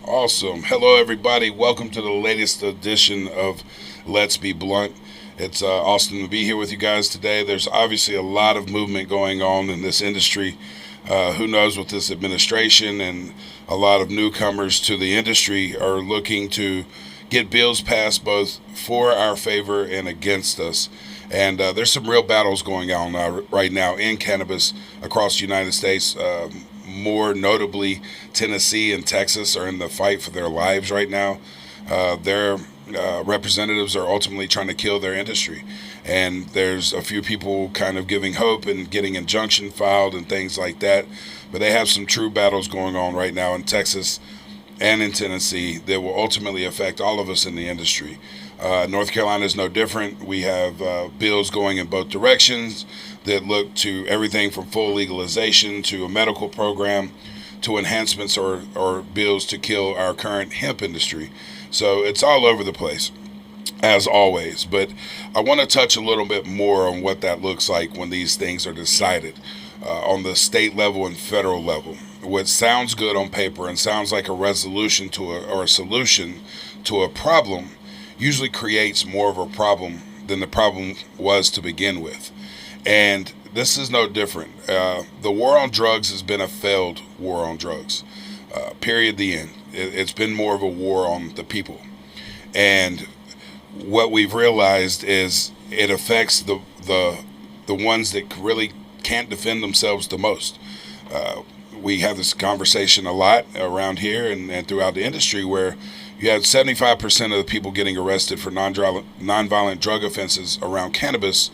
Awesome. Hello, everybody. Welcome to the latest edition of Let's Be Blunt. It's awesome to be here with you guys today. There's obviously a lot of movement going on in this industry. Who knows with this administration, and a lot of newcomers to the industry are looking to get bills passed both for our favor and against us. And there's some real battles going on right now in cannabis across the United States. More notably, Tennessee and Texas are in the fight for their lives right now. Their representatives are ultimately trying to kill their industry. And there's a few people kind of giving hope and getting injunction filed and things like that. But they have some true battles going on right now in Texas and in Tennessee that will ultimately affect all of us in the industry. North Carolina is no different. We have bills going in both directions that look to everything from full legalization to a medical program to enhancements or bills to kill our current hemp industry. So it's all over the place, as always. But I want to touch a little bit more on what that looks like when these things are decided on the state level and federal level. What sounds good on paper and sounds like a resolution to or a solution to a problem usually creates more of a problem than the problem was to begin with. And this is no different. The war on drugs has been a failed war on drugs. Period. The end. It's been more of a war on the people. And what we've realized is it affects the ones that really can't defend themselves the most. We have this conversation a lot around here and throughout the industry where you had 75% of the people getting arrested for nonviolent drug offenses around cannabis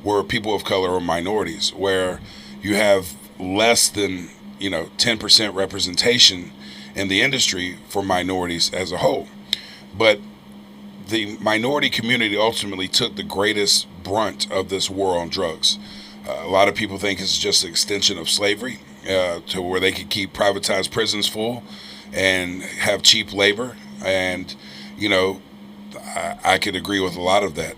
were people of color or minorities, where you have less than 10% representation in the industry for minorities as a whole. But the minority community ultimately took the greatest brunt of this war on drugs. A lot of people think it's just an extension of slavery, to where they could keep privatized prisons full and have cheap labor. And, I could agree with a lot of that.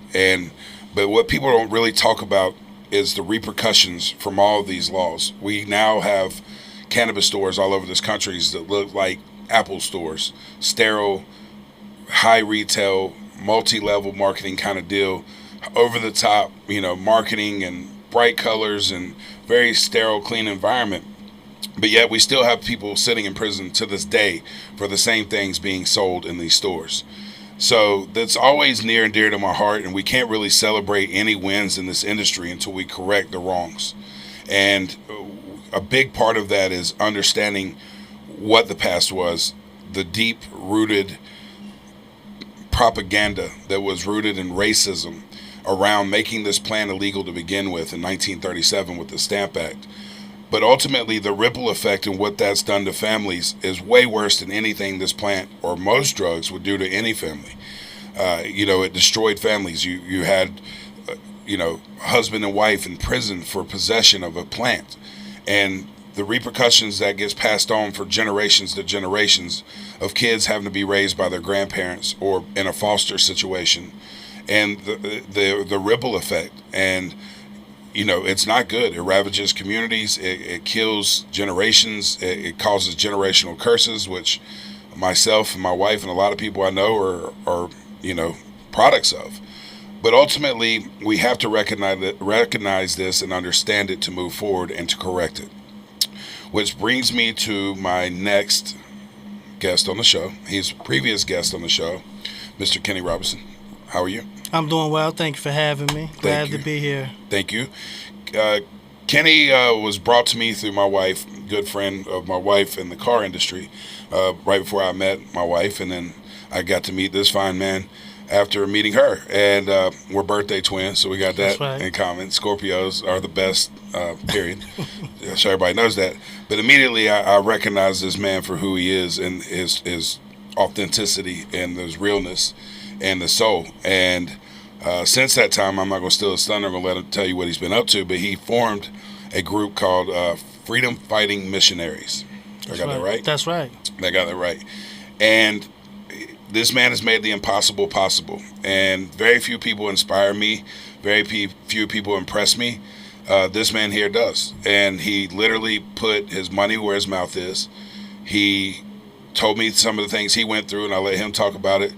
But what people don't really talk about is the repercussions from all of these laws. We now have cannabis stores all over this country that look like Apple stores, sterile, high retail, multi-level marketing kind of deal, over the top, marketing and bright colors and very sterile, clean environment. But yet we still have people sitting in prison to this day for the same things being sold in these stores. So that's always near and dear to my heart, and we can't really celebrate any wins in this industry until we correct the wrongs. And a big part of that is understanding what the past was, the deep-rooted propaganda that was rooted in racism around making this plan illegal to begin with in 1937 with the Stamp Act. But ultimately, the ripple effect and what that's done to families is way worse than anything this plant or most drugs would do to any family. It destroyed families. You had, husband and wife in prison for possession of a plant. And the repercussions that gets passed on for generations to generations of kids having to be raised by their grandparents or in a foster situation. And the ripple effect. And it's not good. It ravages communities. It kills generations. It causes generational curses, which myself and my wife and a lot of people I know are products of. But ultimately, we have to recognize this and understand it to move forward and to correct it. Which brings me to my next guest on the show. He's a previous guest on the show, Mr. Kenny Robinson. How are you? I'm doing well. Thank you for having me. Glad to be here. Thank you. Kenny was brought to me through my wife, good friend of my wife in the car industry, right before I met my wife. And then I got to meet this fine man after meeting her. And we're birthday twins, so we got that in common. Scorpios are the best, period. So everybody knows that. But immediately I recognized this man for who he is and his authenticity and his realness and the soul. And since that time, I'm not going to steal his thunder. I'm going to let him tell you what he's been up to. But he formed a group called Freedom Fighting Missionaries. I got that right? That's right. I got that right. And this man has made the impossible possible. And very few people inspire me. Very few people impress me. This man here does. And he literally put his money where his mouth is. He told me some of the things he went through, and I'll let him talk about it.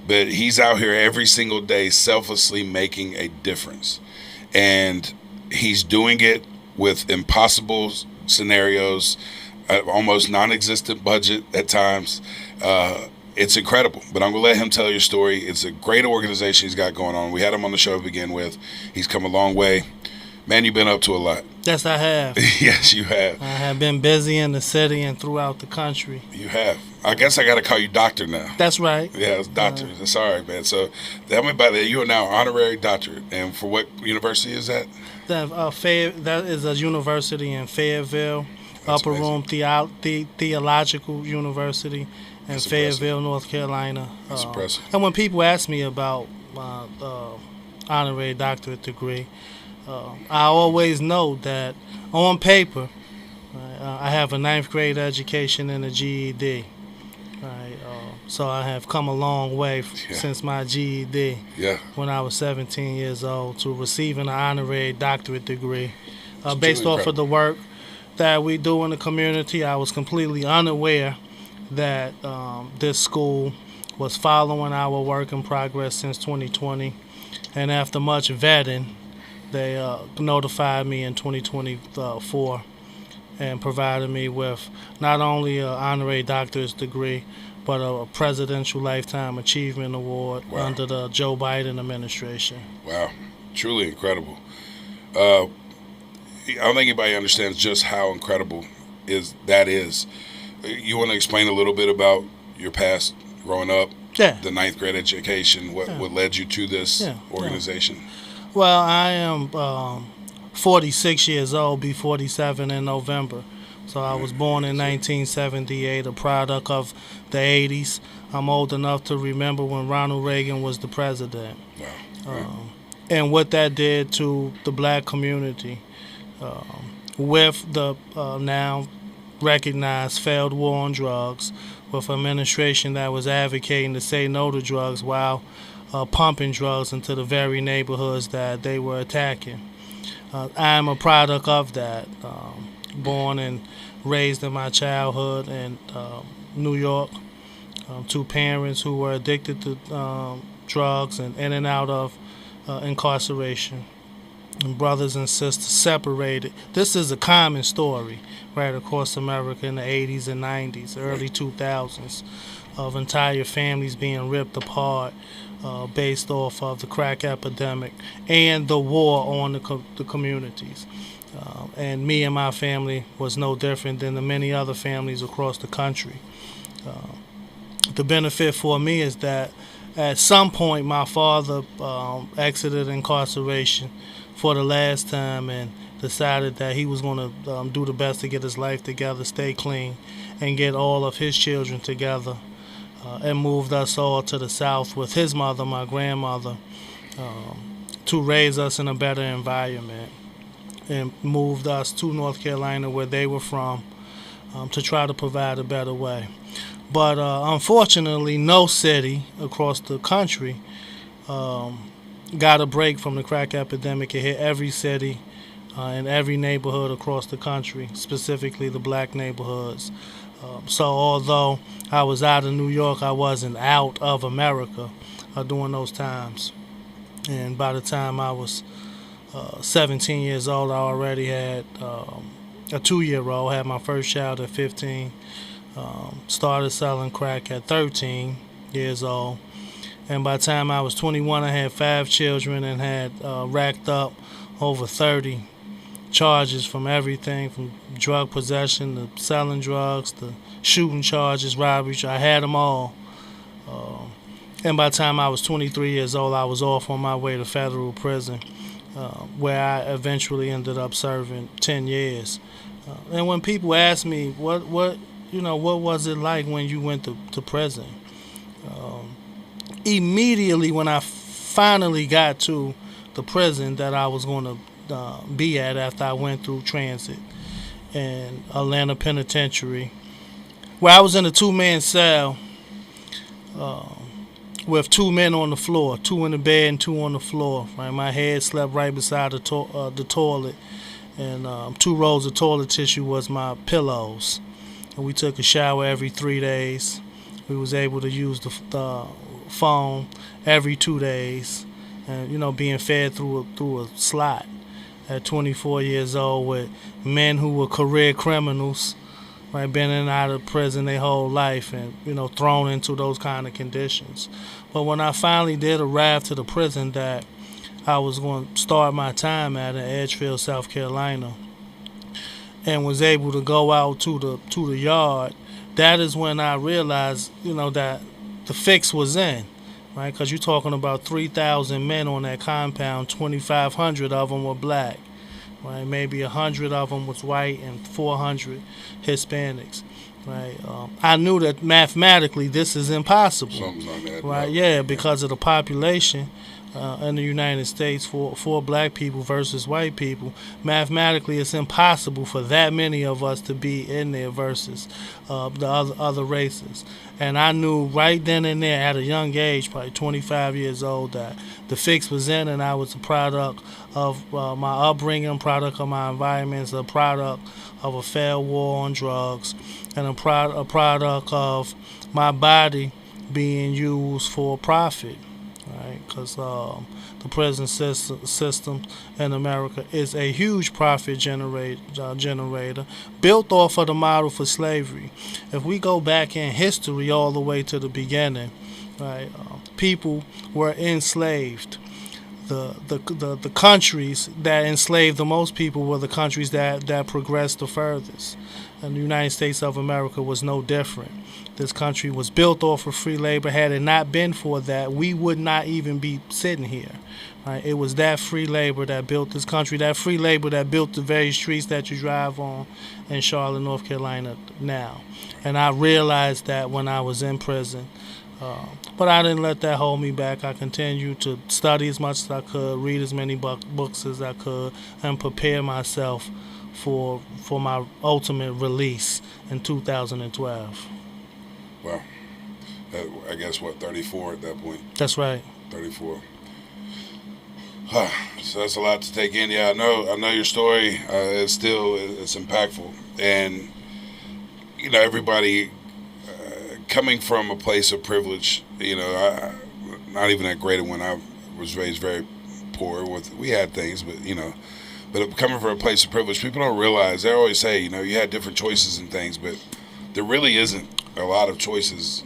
But he's out here every single day selflessly making a difference. And he's doing it with impossible scenarios, almost non-existent budget at times. It's incredible. But I'm going to let him tell your story. It's a great organization he's got going on. We had him on the show to begin with. He's come a long way. Man, you've been up to a lot. Yes, I have. Yes, you have. I have been busy in the city and throughout the country. You have. I guess I got to call you doctor now. That's right. Yeah, it's doctor. That's all right, man. So tell me about that. You are now honorary doctorate. And for what university is that? That is a university in Fayetteville, That's Upper amazing. Room Theological University in That's Fayetteville, impressive. North Carolina. That's impressive. And when people ask me about my honorary doctorate degree, I always know that on paper, I have a ninth grade education and a GED. Right, so I have come a long way since my GED when I was 17 years old to receiving an honorary doctorate degree. Based off of the work that we do in the community, I was completely unaware that this school was following our work in progress since 2020. And after much vetting, they notified me in 2024 and provided me with not only an honorary doctorate degree, but a Presidential Lifetime Achievement Award under the Joe Biden administration. Wow. Truly incredible. I don't think anybody understands just how incredible that is. You want to explain a little bit about your past growing up? Yeah. The ninth grade education, what led you to this organization? Well, I am 46 years old, be 47 in November. So I was born in 1978, a product of the 80s. I'm old enough to remember when Ronald Reagan was the president. Wow. And what that did to the black community with the now recognized failed war on drugs, with an administration that was advocating to say no to drugs while pumping drugs into the very neighborhoods that they were attacking. I am a product of that, born and raised in my childhood in New York, two parents who were addicted to drugs and in and out of incarceration, and brothers and sisters separated. This is a common story right across America in the 80s and 90s, early 2000s, of entire families being ripped apart based off of the crack epidemic and the war on the communities. And me and my family was no different than the many other families across the country. The benefit for me is that at some point my father exited incarceration for the last time and decided that he was going to do the best to get his life together, stay clean, and get all of his children together, and moved us all to the South with his mother, my grandmother, to raise us in a better environment, and moved us to North Carolina where they were from to try to provide a better way. But unfortunately, no city across the country got a break from the crack epidemic. It hit every city and every neighborhood across the country, specifically the black neighborhoods. So although I was out of New York, I wasn't out of America during those times. And by the time I was 17 years old, I already had a 2-year-old, had my first child at 15, started selling crack at 13 years old. And by the time I was 21, I had 5 children and had racked up over 30 charges from everything from drug possession to selling drugs to shooting charges, robbery. I had them all. And by the time I was 23 years old, I was off on my way to federal prison, where I eventually ended up serving 10 years. And when people ask me, what was it like when you went to prison? Immediately when I finally got to the prison that I was going to be at after I went through transit in Atlanta Penitentiary, where I was in a 2-man cell with 2 men on the floor, 2 in the bed and 2 on the floor. Right, my head slept right beside the toilet, and 2 rolls of toilet tissue was my pillows. and we took a shower every 3 days. We was able to use the phone every 2 days, and being fed through a slot. At 24 years old, with men who were career criminals, right, been in and out of prison their whole life, and thrown into those kind of conditions. But when I finally did arrive to the prison that I was going to start my time at in Edgefield, South Carolina, and was able to go out to the yard, that is when I realized, that the fix was in, right? Because you're talking about 3,000 men on that compound, 2,500 of them were black, right? Maybe 100 of them was white and 400 Hispanics, right? I knew that mathematically this is impossible. Something's not that, right? No. Yeah, because of the population in the United States for black people versus white people. Mathematically, it's impossible for that many of us to be in there versus the other races. And I knew right then and there at a young age, probably 25 years old, that the fix was in, and I was a product of my upbringing, product of my environments, a product of a failed war on drugs, and a product of my body being used for profit, right? Because the prison system in America is a huge profit generator built off of the model for slavery. If we go back in history all the way to the beginning, right, people were enslaved. The countries that enslaved the most people were the countries that progressed the furthest. And the United States of America was no different. This country was built off of free labor. Had it not been for that, we would not even be sitting here. Right? It was that free labor that built this country, that free labor that built the very streets that you drive on in Charlotte, North Carolina now. And I realized that when I was in prison. But I didn't let that hold me back. I continued to study as much as I could, read as many books as I could, and prepare myself for my ultimate release in 2012. Wow. I guess, 34 at that point? That's right. 34. So that's a lot to take in. Yeah, I know your story. It's impactful. And, everybody coming from a place of privilege, not even that great when I was raised very poor. We had things, but coming from a place of privilege, people don't realize. They always say, you had different choices and things, but there really isn't a lot of choices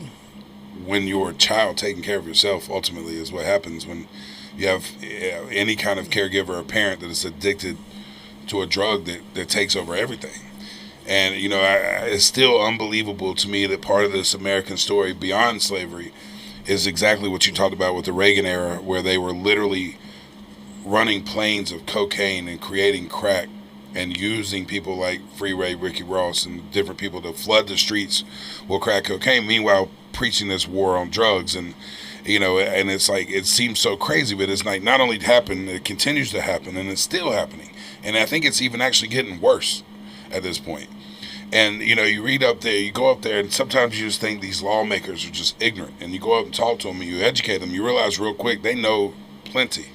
when you're a child taking care of yourself. Ultimately, is what happens when you have any kind of caregiver or parent that is addicted to a drug that takes over everything. And, it's still unbelievable to me that part of this American story beyond slavery is exactly what you talked about with the Reagan era, where they were literally running planes of cocaine and creating crack and using people like Freeway Ricky Ross and different people to flood the streets with crack cocaine, meanwhile preaching this war on drugs. And, and it's like, it seems so crazy, but it's like not only happened, it continues to happen, and it's still happening. And I think it's even actually getting worse at this point. And, you read up there, you go up there, and sometimes you just think these lawmakers are just ignorant. And you go up and talk to them, and you educate them, you realize real quick they know plenty.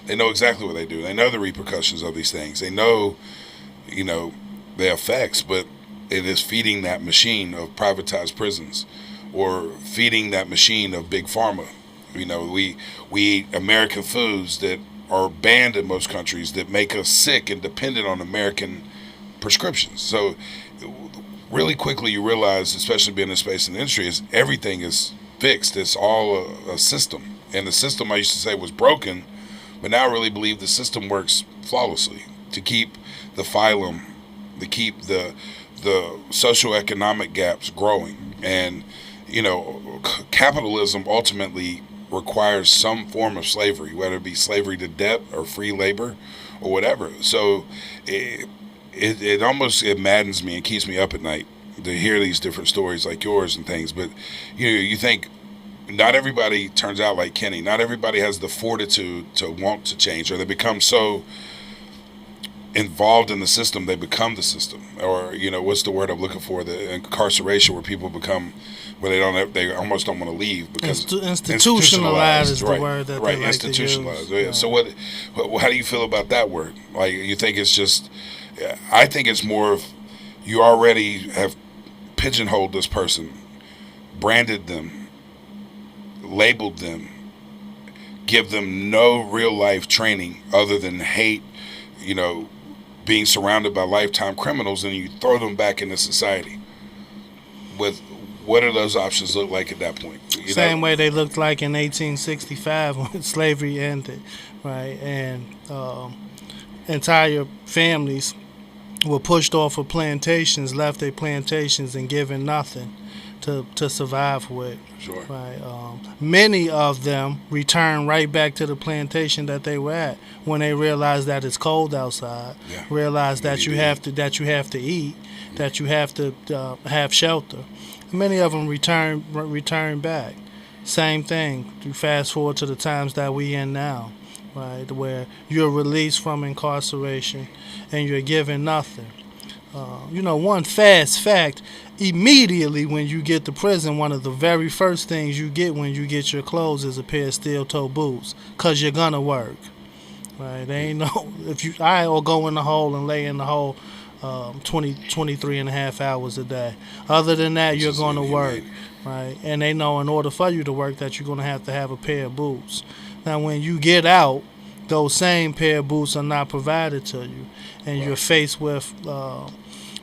They know exactly what they do. They know the repercussions of these things. They know, the effects, but it is feeding that machine of privatized prisons or feeding that machine of big pharma. We eat American foods that are banned in most countries that make us sick and dependent on American prescriptions. So really quickly you realize, especially being in the space in the industry, is everything is fixed. It's all a system. And the system, I used to say, was broken, but now I really believe the system works flawlessly to keep the phylum, to keep the socioeconomic gaps growing. And, capitalism ultimately requires some form of slavery, whether it be slavery to debt or free labor or whatever. So it almost maddens me and keeps me up at night to hear these different stories like yours and things. But you think not everybody turns out like Kenny. Not everybody has the fortitude to want to change, or they become so involved in the system they become the system. Or what's the word I'm looking for? The incarceration, where people become they almost don't want to leave because institutionalized is the word that they like institutionalized. to use. Yeah. So how do you feel about that word? Like, you think it's just? I think it's more of you already have pigeonholed this person, branded them, labeled them, give them no real life training other than hate, being surrounded by lifetime criminals, and you throw them back into society. With what do those options look like at that point? Same way they looked like in 1865 when slavery ended, right? And entire families were pushed off of plantations, left their plantations, and given nothing to survive with. Sure. Right. Many of them return right back to the plantation that they were at when they realize that it's cold outside. Yeah. Realize that you have to eat, that you have to have shelter. Many of them return back. Same thing. You fast forward to the times that we in now, right, where you're released from incarceration and you're given nothing. One fast fact, immediately when you get to prison, one of the very first things you get when you get your clothes is a pair of steel-toe boots, because you're going to work. Right? They ain't no, or go in the hole and lay in the hole 23 and a half hours a day. Other than that, you're going to work. Right? And they know in order for you to work that you're going to have a pair of boots. Now, when you get out, those same pair of boots are not provided to you. And you're faced with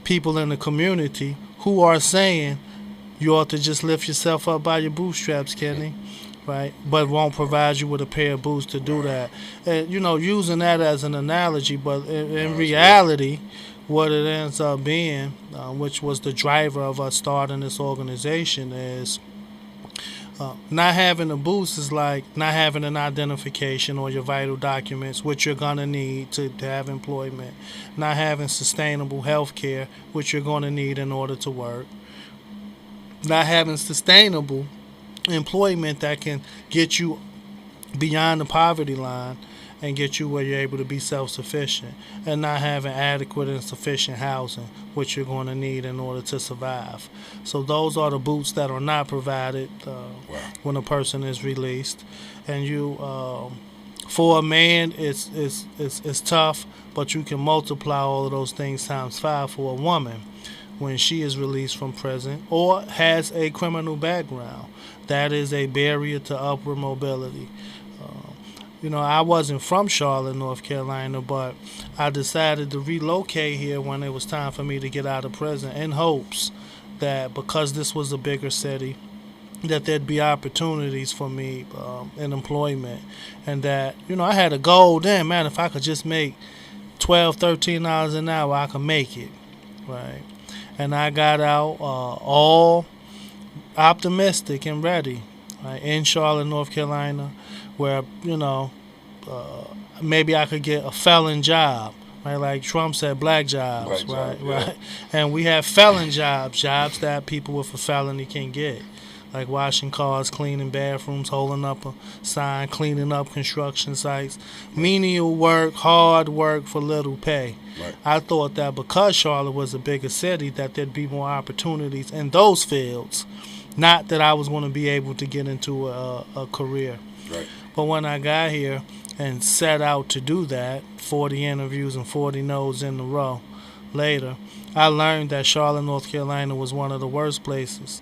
people in the community who are saying you ought to just lift yourself up by your bootstraps, Kenny, right? But won't provide you with a pair of boots to do that. And, using that as an analogy, but in reality, what it ends up being, which was the driver of us starting this organization, is not having the boots is like not having an identification or your vital documents, which you're going to need to have employment. Not having sustainable health care, which you're going to need in order to work. Not having sustainable employment that can get you beyond the poverty line and get you where you're able to be self-sufficient. And not having adequate and sufficient housing, which you're going to need in order to survive. So those are the boots that are not provided when a person is released. And for a man, it's tough, but you can multiply all of those things times 5 for a woman when she is released from prison or has a criminal background. That is a barrier to upward mobility. I wasn't from Charlotte, North Carolina, but I decided to relocate here when it was time for me to get out of prison, in hopes that because this was a bigger city, that there'd be opportunities for me in employment. And that, I had a goal then, man, if I could just make $12, $13 an hour, I could make it, right? And I got out all optimistic and ready, right, in Charlotte, North Carolina, where, maybe I could get a felon job, right? Like Trump said, black jobs, right? And we have felon jobs that people with a felony can get, like washing cars, cleaning bathrooms, holding up a sign, cleaning up construction sites. Menial work, hard work for little pay. Right. I thought that because Charlotte was a bigger city, that there'd be more opportunities in those fields. Not that I was going to be able to get into a career. Right. But when I got here and set out to do that, 40 interviews and 40 no's in a row later, I learned that Charlotte, North Carolina was one of the worst places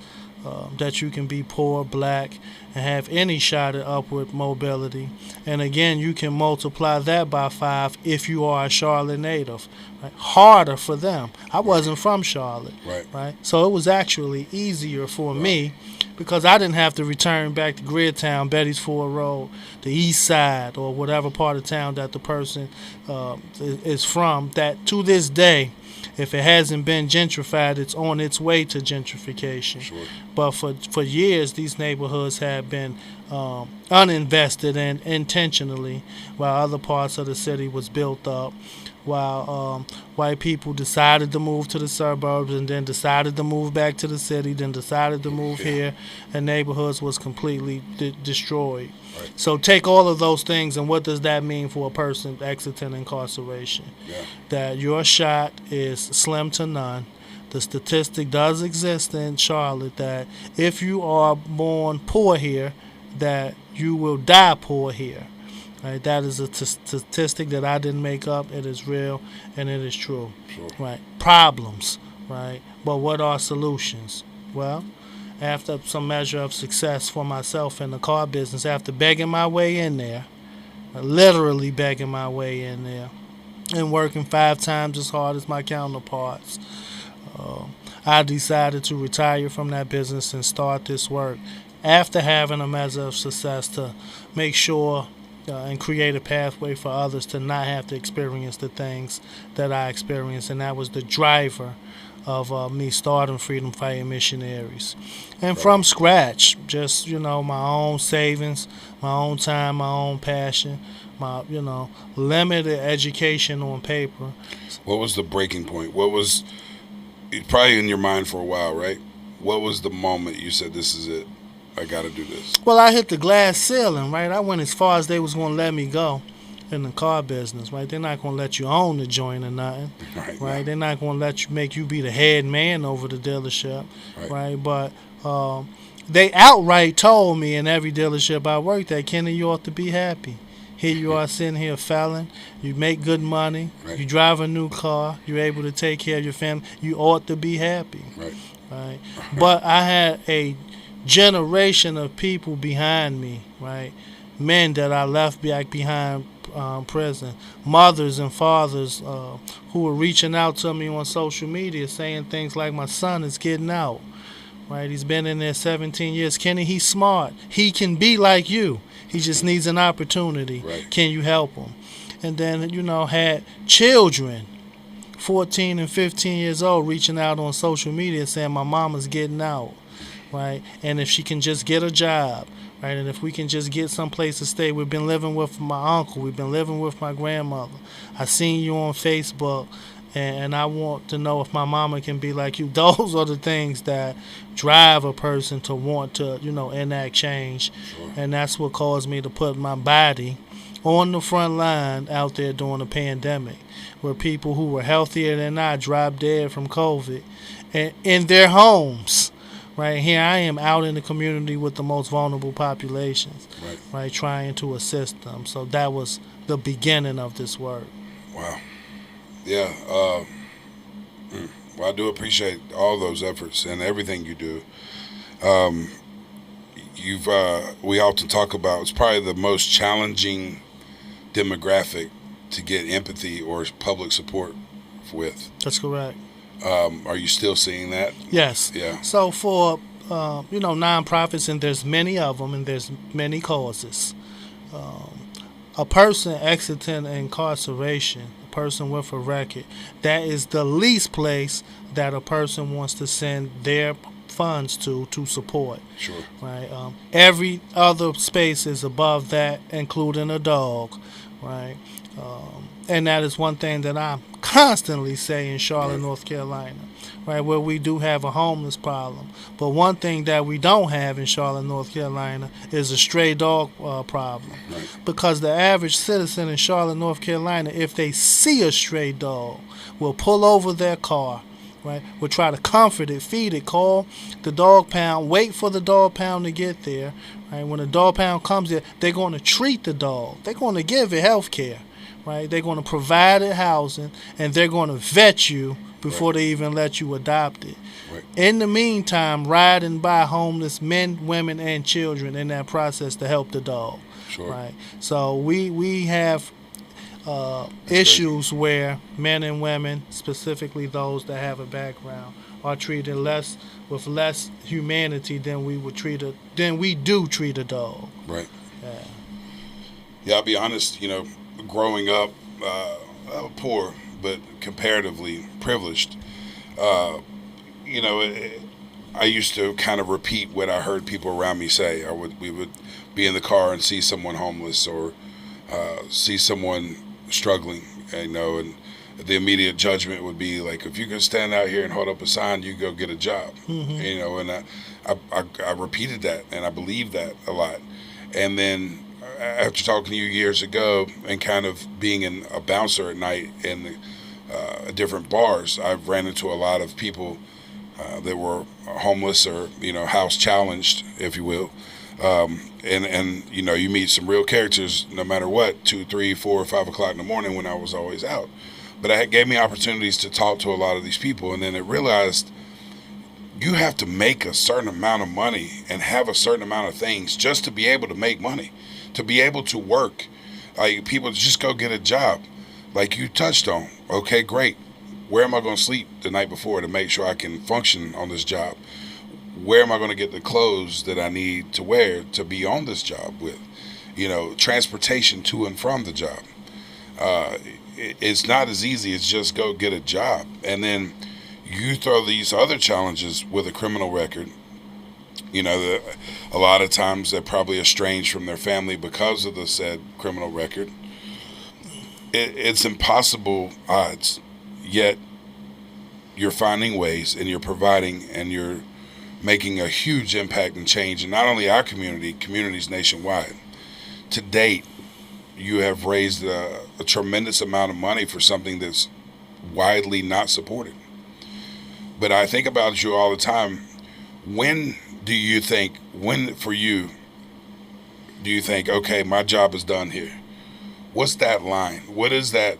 that you can be poor, black, and have any shot at upward mobility. And again, you can multiply that by 5 if you are a Charlotte native. Right? Harder for them. I wasn't from Charlotte. Right? So it was actually easier for me because I didn't have to return back to Gridtown, Betty's Ford Road, the east side, or whatever part of town that the person is from, that to this day, if it hasn't been gentrified, it's on its way to gentrification. Sure. But for years, these neighborhoods have been uninvested in intentionally, while other parts of the city was built up, while white people decided to move to the suburbs and then decided to move back to the city, then decided to move here, and neighborhoods was completely destroyed. Right. So take all of those things, and what does that mean for a person exiting incarceration? That your shot is slim to none. The statistic does exist in Charlotte that if you are born poor here, that you will die poor here. Right? That is a statistic that I didn't make up. It is real and it is true. Sure. Right? Problems right? But what are solutions? Well, after some measure of success for myself in the car business, after begging my way in there, literally begging my way in there, and working 5 times as hard as my counterparts, uh, I decided to retire from that business and start this work after having a measure of success to make sure and create a pathway for others to not have to experience the things that I experienced. And that was the driver of me starting Freedom Fighting Missionaries. And from scratch, just, my own savings, my own time, my own passion, my, limited education on paper. What was the breaking point? What was, probably in your mind for a while, right? What was the moment you said, this is it? I got to do this. Well, I hit the glass ceiling, right? I went as far as they was going to let me go in the car business, right? They're not going to let you own the joint or nothing, right? Yeah. They're not going to let you make you be the head man over the dealership, right? But they outright told me in every dealership I worked at, Kenny, you ought to be happy. Here you are sitting here felon. You make good money. Right. You drive a new car. You're able to take care of your family. You ought to be happy, right? But I had a generation of people behind me, right? Men that I left back behind prison, mothers and fathers who were reaching out to me on social media saying things like, my son is getting out, right? He's been in there 17 years. Kenny, he's smart. He can be like you. He just needs an opportunity. Right. Can you help him? And then, had children, 14 and 15 years old, reaching out on social media saying, my mama's getting out, right? And if she can just get a job, right? And if we can just get someplace to stay. We've been living with my uncle. We've been living with my grandmother. I seen you on Facebook, and I want to know if my mama can be like you. Those are the things that drive a person to want to, enact change. Sure. And that's what caused me to put my body on the front line out there during the pandemic, where people who were healthier than I dropped dead from COVID and in their homes. Right here, I am out in the community with the most vulnerable populations, right, trying to assist them. So that was the beginning of this work. Wow. Yeah. Well, I do appreciate all those efforts and everything you do. We often talk about, it's probably the most challenging demographic to get empathy or public support with. That's correct. Are you still seeing that? Yes. Yeah. So for nonprofits, and there's many of them, and there's many causes. A person exiting incarceration, a person with a record, that is the least place that a person wants to send their funds to support. Sure. Right. Every other space is above that, including a dog. Right. And that is one thing that I constantly say in Charlotte, North Carolina, right, where we do have a homeless problem. But one thing that we don't have in Charlotte, North Carolina is a stray dog problem. Right. Because the average citizen in Charlotte, North Carolina, if they see a stray dog, will pull over their car, right, will try to comfort it, feed it, call the dog pound, wait for the dog pound to get there. Right. When the dog pound comes there, they're going to treat the dog. They're going to give it health care. Right, they're going to provide it housing, and they're going to vet you before they even let you adopt it. Right. In the meantime, riding by homeless men, women, and children in that process to help the dog. Sure. Right. So we have issues where men and women, specifically those that have a background, are treated with less humanity than we do treat a dog. Right. Yeah. Yeah, I'll be honest. Growing up poor but comparatively privileged, I used to kind of repeat what I heard people around me say. We would be in the car and see someone homeless or see someone struggling, and the immediate judgment would be like, if you can stand out here and hold up a sign, you go get a job. Mm-hmm. And I repeated that, and I believed that a lot. And then after talking to you years ago and kind of being a bouncer at night in different bars, I've ran into a lot of people that were homeless or house challenged, if you will, and you meet some real characters no matter what, 2, 3, 4, 5 o'clock in the morning when I was always out. But it gave me opportunities to talk to a lot of these people, and then it realized you have to make a certain amount of money and have a certain amount of things just to be able to make money, to be able to work. Like, people just go get a job, like you touched on. Okay, great. Where am I going to sleep the night before to make sure I can function on this job? Where am I going to get the clothes that I need to wear to be on this job with? Transportation to and from the job. It's not as easy as just go get a job. And then you throw these other challenges with a criminal record. A lot of times they're probably estranged from their family because of the said criminal record. It's impossible odds, yet you're finding ways and you're providing and you're making a huge impact and change in not only our communities nationwide. To date, you have raised a tremendous amount of money for something that's widely not supported. But I think about you all the time. When for you, do you think, okay, my job is done here? What's that line? What is that?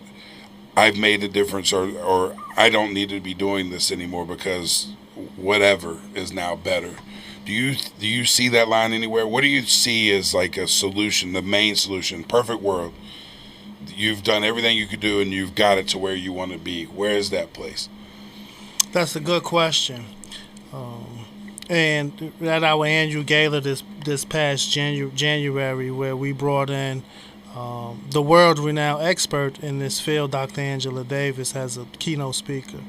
I've made a difference, or I don't need to be doing this anymore because whatever is now better. Do you see that line anywhere? What do you see as like a solution, the main solution, perfect world? You've done everything you could do and you've got it to where you want to be. Where is that place? That's a good question. And at our annual gala this past January, where we brought in the world-renowned expert in this field, Dr. Angela Davis, as a keynote speaker.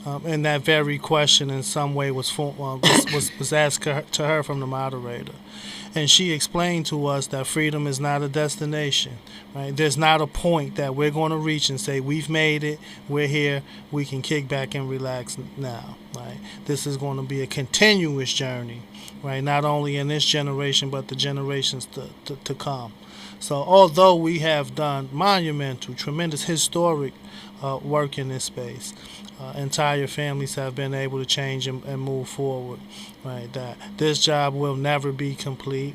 And that very question in some way was asked to her from the moderator. And she explained to us that freedom is not a destination, right? There's not a point that we're going to reach and say, we've made it, we're here, we can kick back and relax now, right? This is going to be a continuous journey, right? Not only in this generation, but the generations to come. So although we have done monumental, tremendous, historic work in this space, entire families have been able to change and move forward, right? That this job will never be complete,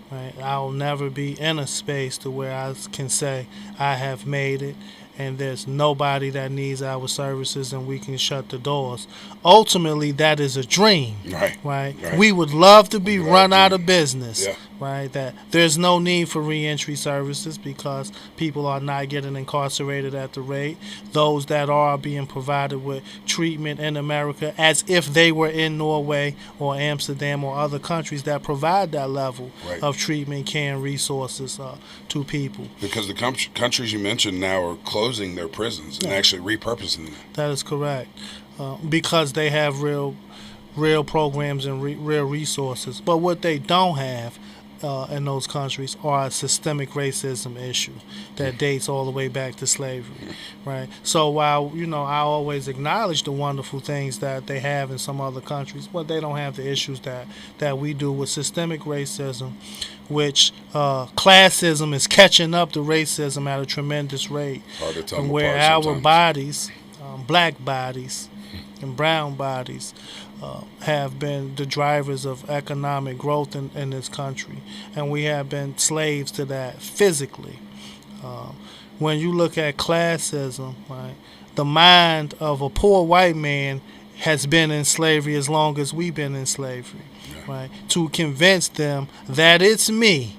right? I'll never be in a space to where I can say I have made it and there's nobody that needs our services and we can shut the doors. Ultimately, that is a dream, right? We would love to be run out of business, right? That there's no need for reentry services because people are not getting incarcerated at the rate. Those that are being provided with treatment in America as if they were in Norway or Amsterdam or other countries that provide that level of treatment, care, and resources to people. Because the countries you mentioned now are closing their prisons and actually repurposing them. That is correct. Because they have real programs and real resources. But what they don't have in those countries are a systemic racism issue that dates all the way back to slavery, right? So while, I always acknowledge the wonderful things that they have in some other countries, but they don't have the issues that we do with systemic racism, which classism is catching up to racism at a tremendous rate. Hard to tell where our bodies, black bodies and brown bodies, have been the drivers of economic growth in this country, and we have been slaves to that physically. When you look at classism, right, the mind of a poor white man has been in slavery as long as we've been in slavery, right? To convince them that it's me,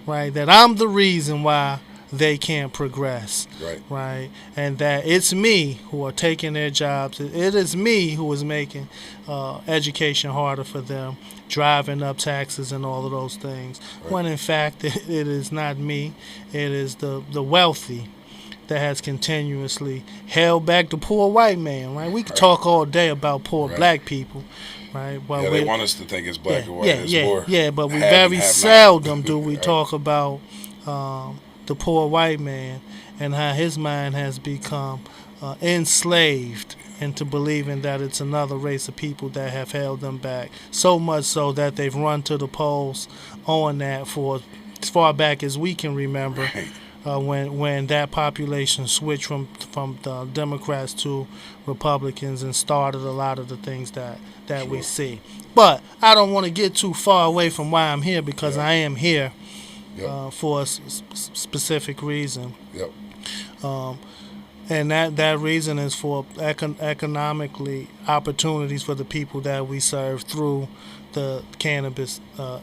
right, that I'm the reason why they can't progress, right? And that it's me who are taking their jobs. It is me who is making education harder for them, driving up taxes and all of those things. When in fact it is not me. It is the wealthy that has continuously held back the poor white man, right? We could talk all day about poor black people, right? Well, they want us to think it's black or white. But we very seldom do we talk about the poor white man and how his mind has become enslaved into believing that it's another race of people that have held them back. So much so that they've run to the polls on that for as far back as we can remember, when that population switched from the Democrats to Republicans and started a lot of the things that we see. But I don't want to get too far away from why I'm here, because I am here for a specific reason. And that reason is for economically opportunities for the people that we serve through the cannabis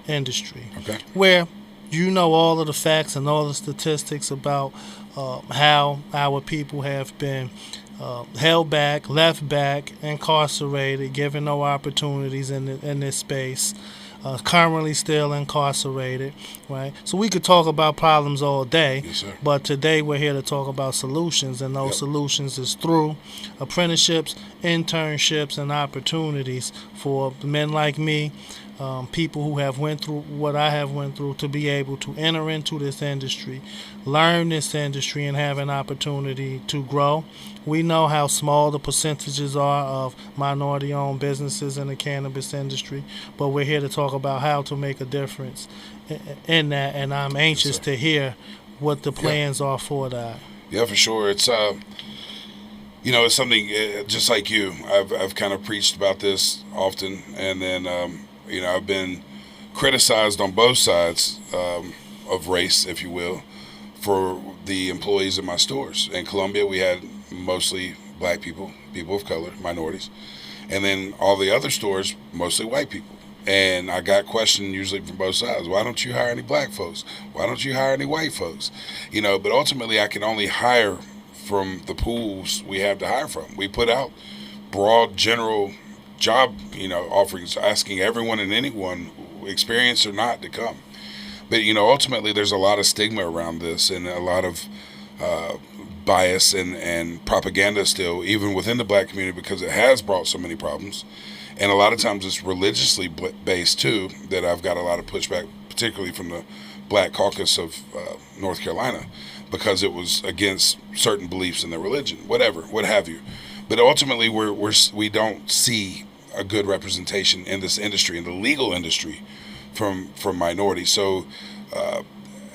industry. Okay. Where you know all of the facts and all the statistics about how our people have been held back, left back, incarcerated, given no opportunities in this space, currently still incarcerated, right? So we could talk about problems all day, Yes, sir. but today we're here to talk about solutions, and those solutions is through apprenticeships, internships, and opportunities for men like me, people who have went through what I have went through, to be able to enter into this industry, learn this industry, and have an opportunity to grow. We know how small the percentages are of minority-owned businesses in the cannabis industry, but we're here to talk about how to make a difference in that, and I'm anxious to hear what the plans are for that. Yeah, for sure. It's it's something just like you. I've kind of preached about this often, and then I've been criticized on both sides of race, if you will, for the employees in my stores. In Columbia, we had mostly black people, people of color, minorities, and then all the other stores, mostly white people. And I got questioned usually from both sides. Why don't you hire any black folks? Why don't you hire any white folks? But ultimately I can only hire from the pools we have to hire from. We put out broad, general job, offerings, asking everyone and anyone, experienced or not, to come. But, ultimately there's a lot of stigma around this, and a lot of bias and propaganda still, even within the black community, because it has brought so many problems. And a lot of times it's religiously based too, that I've got a lot of pushback, particularly from the Black Caucus of North Carolina, because it was against certain beliefs in their religion, whatever, what have you. But ultimately we don't see a good representation in this industry, in the legal industry, from minorities. So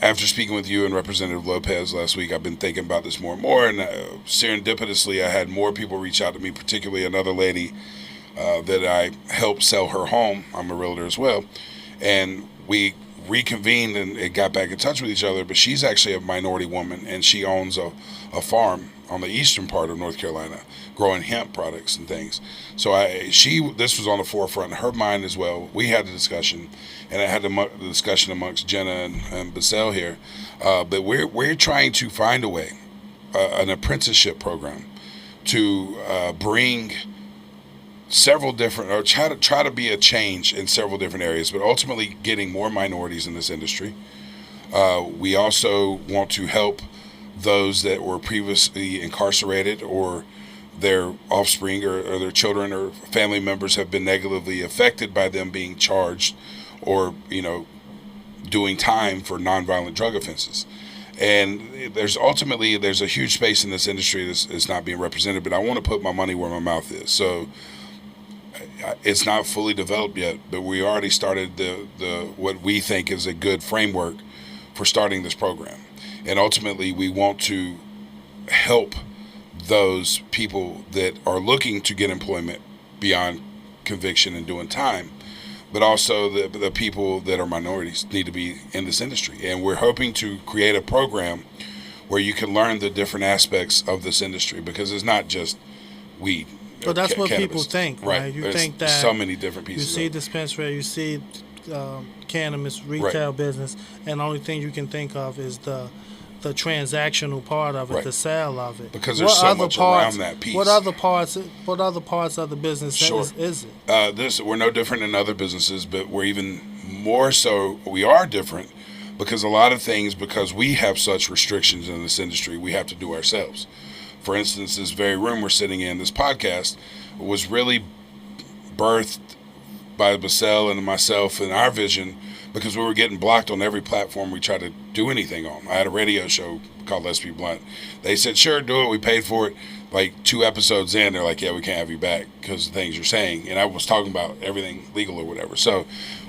after speaking with you and Representative Lopez last week, I've been thinking about this more and more, and serendipitously I had more people reach out to me, particularly another lady that I helped sell her home. I'm a realtor as well. And we reconvened and got back in touch with each other, but she's actually a minority woman, and she owns a farm on the eastern part of North Carolina, growing hemp products and things. So this was on the forefront of her mind as well. We had the discussion, and I had the discussion amongst Jenna and Basel here. But we're trying to find a way, an apprenticeship program, to bring several different, or try to be a change in several different areas, but ultimately getting more minorities in this industry. We also want to help those that were previously incarcerated, or their offspring or their children or family members have been negatively affected by them being charged or doing time for nonviolent drug offenses. And there's a huge space in this industry that's not being represented, but I want to put my money where my mouth is. So it's not fully developed yet, but we already started the what we think is a good framework for starting this program. And ultimately, we want to help those people that are looking to get employment beyond conviction and doing time, but also the people that are minorities need to be in this industry. And we're hoping to create a program where you can learn the different aspects of this industry, because it's not just weed. But that's what cannabis. people think, right? You There's think that so many different pieces. You see dispensary, you see cannabis retail business, and the only thing you can think of is the transactional part of it, the sale of it. Because there's so much around that piece. What other parts of the business is it? We're no different than other businesses, but we're even more so. We are different because a lot of things, because we have such restrictions in this industry, we have to do ourselves. For instance, this very room we're sitting in, this podcast, was really birthed by Basel and myself and our vision, because we were getting blocked on every platform we tried to do anything on. I had a radio show called Let's Be Blunt. They said, sure, do it. We paid for it. Like 2 episodes in, they're like, yeah, we can't have you back because of the things you're saying. And I was talking about everything legal or whatever. So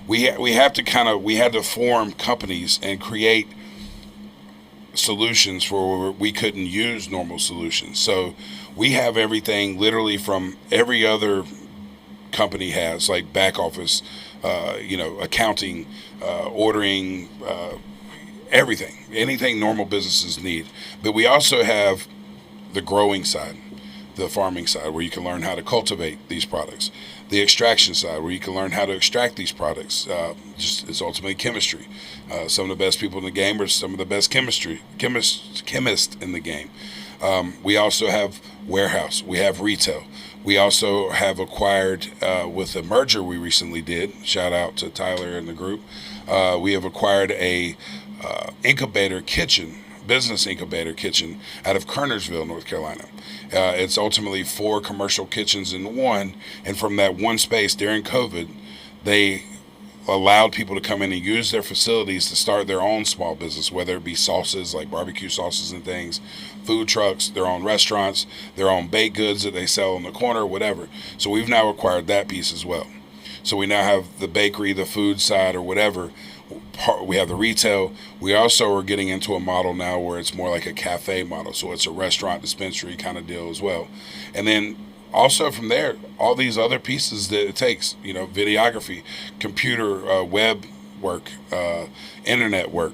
we had to form companies and create solutions for where we couldn't use normal solutions. So we have everything literally from every other company has, like back office, accounting, ordering, everything, anything normal businesses need. But we also have the growing side, the farming side, where you can learn how to cultivate these products. The extraction side, where you can learn how to extract these products. It's ultimately chemistry. Some of the best people in the game are some of the best chemists in the game. We also have warehouse. We have retail. We also have acquired, with a merger we recently did, shout out to Tyler and the group, we have acquired a business incubator kitchen out of Kernersville, North Carolina. It's ultimately 4 commercial kitchens in one, and from that one space during COVID, they allowed people to come in and use their facilities to start their own small business, whether it be sauces like barbecue sauces and things, food trucks, their own restaurants, their own baked goods that they sell on the corner, whatever. So we've now acquired that piece as well. So we now have the bakery, the food side, or whatever. We have the retail. We also are getting into a model now where it's more like a cafe model. So it's a restaurant dispensary kind of deal as well. And then also from there, all these other pieces that it takes, videography, computer, web work, internet work,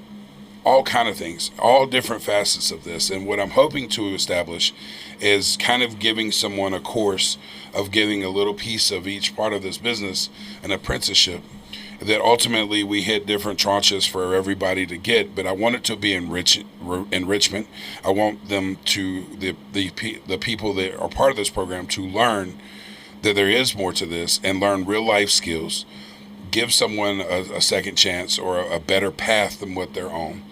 all kind of things, all different facets of this. And what I'm hoping to establish is kind of giving someone a course of giving a little piece of each part of this business, an apprenticeship, that ultimately we hit different tranches for everybody to get, but I want it to be enrichment. I want them to, the people that are part of this program, to learn that there is more to this and learn real life skills, give someone a second chance or a better path than what they're on,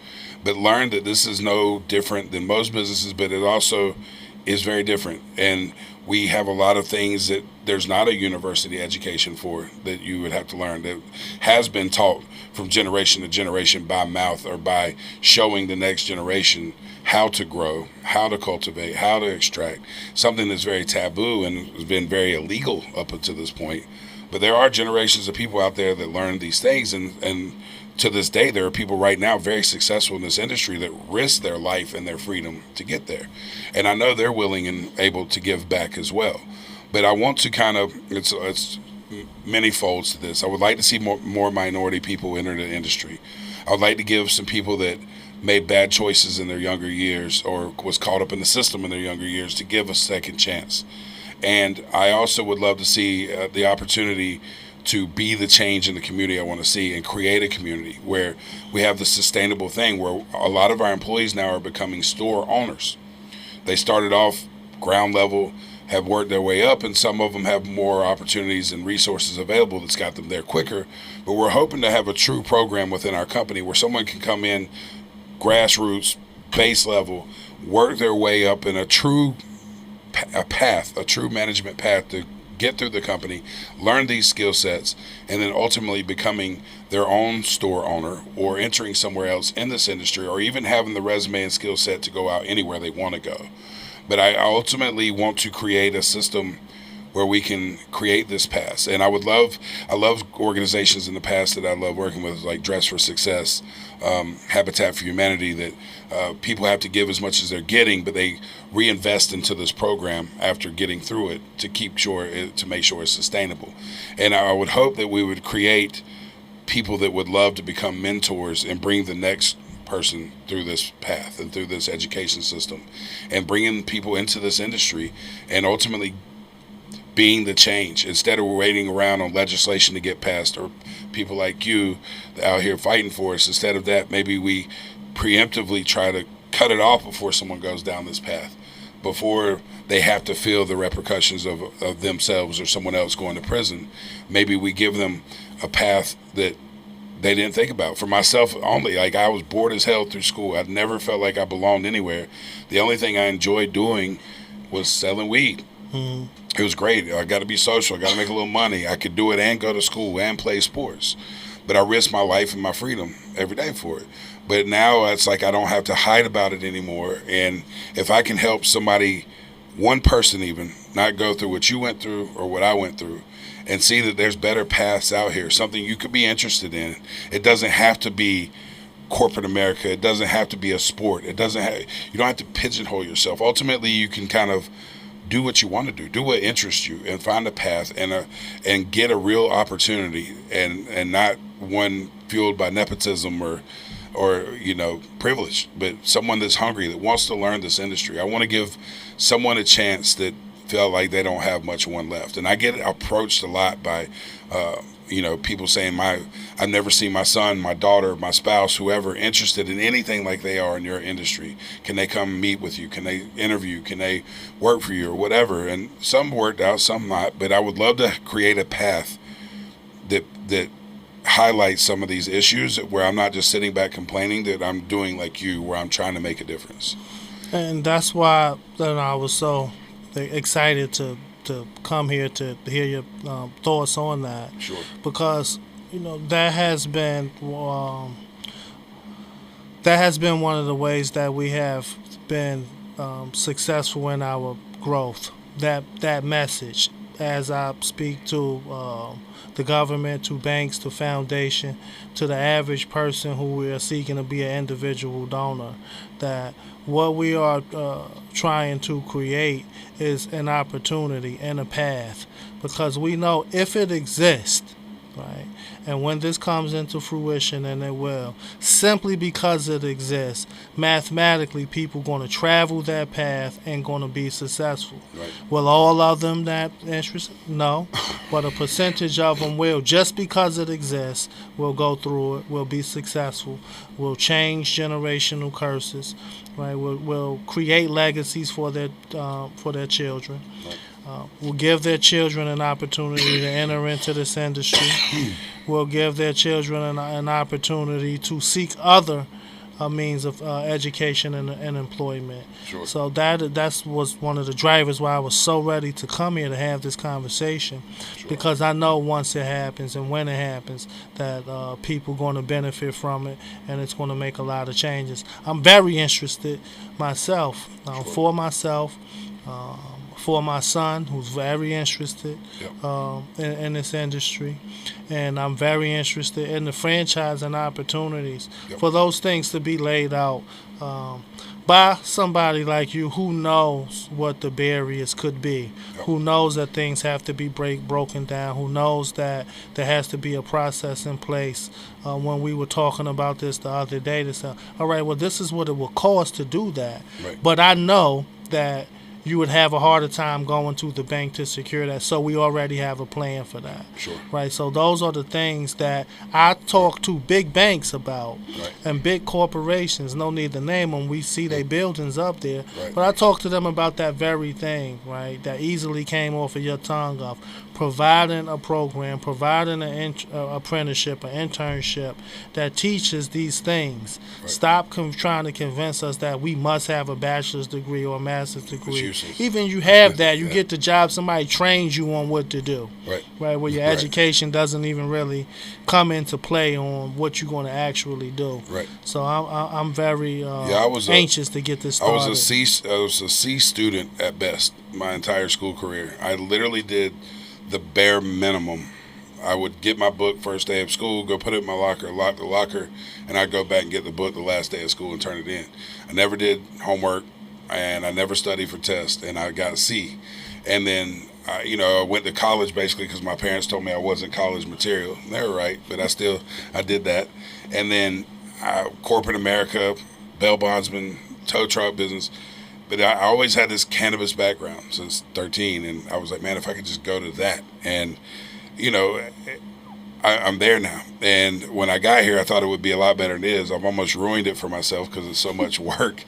but learn that this is no different than most businesses, but it also is very different. And we have a lot of things that there's not a university education for, that you would have to learn, that has been taught from generation to generation by mouth or by showing the next generation how to grow, how to cultivate, how to extract, something that's very taboo and has been very illegal up until this point. But there are generations of people out there that learn these things, and to this day, there are people right now very successful in this industry that risk their life and their freedom to get there. And I know they're willing and able to give back as well. But I want to kind of, it's many folds to this. I would like to see more minority people enter the industry. I would like to give some people that made bad choices in their younger years or was caught up in the system in their younger years to give a second chance. And I also would love to see the opportunity to be the change in the community I want to see and create a community where we have the sustainable thing where a lot of our employees now are becoming store owners. They started off ground level, have worked their way up, and some of them have more opportunities and resources available that's got them there quicker. But we're hoping to have a true program within our company where someone can come in grassroots, base level, work their way up in a true management path to get through the company, learn these skill sets, and then ultimately becoming their own store owner or entering somewhere else in this industry, or even having the resume and skill set to go out anywhere they want to go. But I ultimately want to create a system where we can create this path. And I love organizations in the past that I love working with, like Dress for Success, Habitat for Humanity, that people have to give as much as they're getting, but they reinvest into this program after getting through it to make sure it's sustainable. And I would hope that we would create people that would love to become mentors and bring the next person through this path and through this education system, and bringing people into this industry and ultimately being the change instead of waiting around on legislation to get passed or people like you out here fighting for us. Instead of that, maybe we preemptively try to cut it off before someone goes down this path, before they have to feel the repercussions of themselves or someone else going to prison. Maybe we give them a path that they didn't think about. For myself only, like, I was bored as hell through school. I never felt like I belonged anywhere. The only thing I enjoyed doing was selling weed. Mm-hmm. It was great. I got to be social. I got to make a little money. I could do it and go to school and play sports. But I risked my life and my freedom every day for it. But now it's like I don't have to hide about it anymore. And if I can help somebody, one person even, not go through what you went through or what I went through, and see that there's better paths out here, something you could be interested in. It doesn't have to be corporate America. It doesn't have to be a sport. You don't have to pigeonhole yourself. Ultimately, you can kind of do what you want to do what interests you, and find a path and get a real opportunity, and not one fueled by nepotism or or privileged, but someone that's hungry, that wants to learn this industry. I want to give someone a chance that feel like they don't have much one left. And I get approached a lot by people saying, I've never seen my son, my daughter, my spouse, whoever interested in anything like they are in your industry. Can they come meet with you? Can they interview? Can they work for you or whatever? And some worked out, some not. But I would love to create a path that highlights some of these issues, where I'm not just sitting back complaining, that I'm doing like you, where I'm trying to make a difference. And that's why I was so excited to come here to hear your thoughts on that. Sure. Because that has been one of the ways that we have been successful in our growth. That message, as I speak to the government, to banks, to foundation, to the average person who we are seeking to be an individual donor, that what we are trying to create is an opportunity and a path, because we know if it exists, right, and when this comes into fruition, and it will, simply because it exists, mathematically people going to travel that path and going to be successful. Right. Will all of them that interested? No, but a percentage of them will, just because it exists, will go through it, will be successful, will change generational curses, right? Will create legacies for their children. Right. Will give their children an opportunity to enter into this industry. Will give their children an opportunity to seek other means of education and employment. Sure. So that was one of the drivers why I was so ready to come here to have this conversation. Sure. Because I know once it happens and when it happens that people are going to benefit from it, and it's going to make a lot of changes. I'm very interested myself, Sure. for myself, for my son, who's very interested in this industry. And I'm very interested in the franchise and opportunities for those things to be laid out by somebody like you, who knows what the barriers could be, who knows that things have to be broken down, who knows that there has to be a process in place. When we were talking about this the other day, to say, all right, well, this is what it will cost to do that. Right. But I know that you would have a harder time going to the bank to secure that. So we already have a plan for that. Sure. Right. So those are the things that I talk to big banks about, right, and big corporations. No need to name them. We see their buildings up there. Right. But I talk to them about that very thing, right, that easily came off of your tongue, of providing a program, providing an apprenticeship, an internship that teaches these things. Right. Stop trying to convince us that we must have a bachelor's degree or a master's degree. Even you have that, you get the job, somebody trains you on what to do. Right, where your education doesn't even really come into play on what you're going to actually do. Right. So I'm very anxious to get this started. I was a C student at best my entire school career. I literally did the bare minimum. I would get my book first day of school, go put it in my locker, lock the locker, and I'd go back and get the book the last day of school and turn it in. I never did homework, and I never studied for tests, and I got a C. And then, I went to college basically because my parents told me I wasn't college material. They were right, but I did that. And then corporate America, bail bondsman, tow truck business. But I always had this cannabis background since 13, and I was like, man, if I could just go to that. And, I'm there now. And when I got here, I thought it would be a lot better than it is. I've almost ruined it for myself because it's so much work.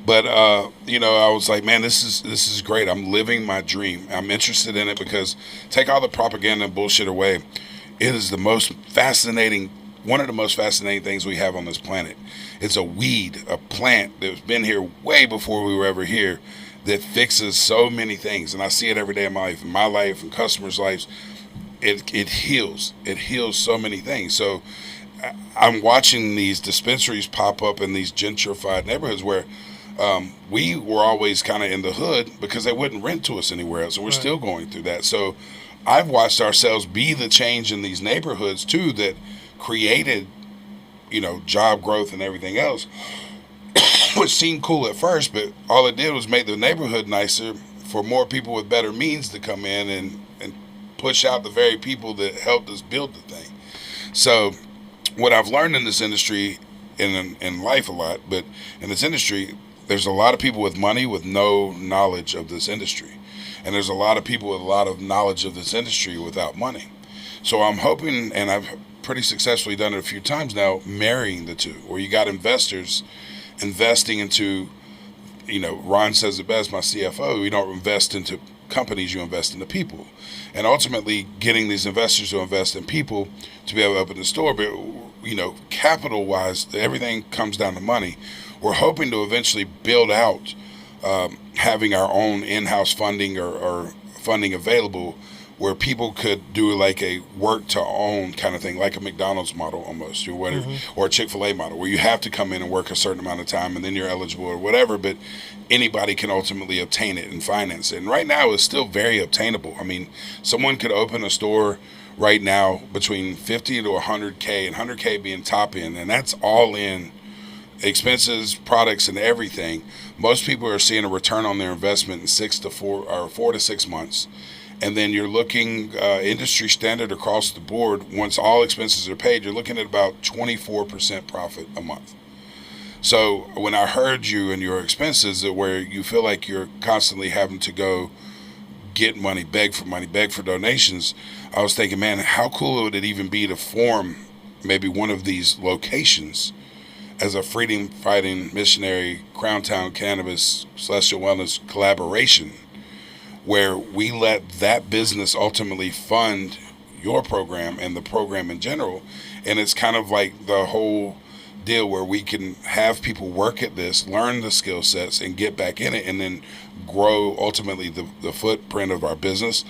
But, I was like, man, this is great. I'm living my dream. I'm interested in it because take all the propaganda and bullshit away. It is one of the most fascinating things we have on this planet. It's a weed, a plant that's been here way before we were ever here, that fixes so many things. And I see it every day in my life, and customers' lives. It heals. It heals so many things. So I'm watching these dispensaries pop up in these gentrified neighborhoods where we were always kind of in the hood because they wouldn't rent to us anywhere else. And we're still going through that. So I've watched ourselves be the change in these neighborhoods too, that created, job growth and everything else, which seemed cool at first, but all it did was make the neighborhood nicer for more people with better means to come in and push out the very people that helped us build the thing. So what I've learned in this industry in life a lot, but in this industry, there's a lot of people with money with no knowledge of this industry. And there's a lot of people with a lot of knowledge of this industry without money. So I'm hoping, and I've pretty successfully done it a few times now, marrying the two, where you got investors investing into, Ron says it best, my CFO, you don't invest into companies, you invest into people. And ultimately getting these investors to invest in people to be able to open the store. But, capital wise, everything comes down to money. We're hoping to eventually build out having our own in-house funding or funding available where people could do like a work to own kind of thing, like a McDonald's model almost, or whatever, or a Chick-fil-A model, where you have to come in and work a certain amount of time and then you're eligible or whatever, but anybody can ultimately obtain it and finance it. And right now it's still very obtainable. I mean, someone could open a store right now between 50 to 100K, and 100K being top end, and that's all in expenses, products, and everything. Most people are seeing a return on their investment in 4 to 6 months. And then you're looking industry standard across the board. Once all expenses are paid, you're looking at about 24% profit a month. So when I heard you and your expenses, where you feel like you're constantly having to go get money, beg for donations, I was thinking, man, how cool would it even be to form maybe one of these locations as a Freedom Fighting Missionary, Crown Town Cannabis, Celestial Wellness collaboration, where we let that business ultimately fund your program and the program in general. And it's kind of like the whole deal where we can have people work at this, learn the skill sets, and get back in it, and then grow ultimately the footprint of our business,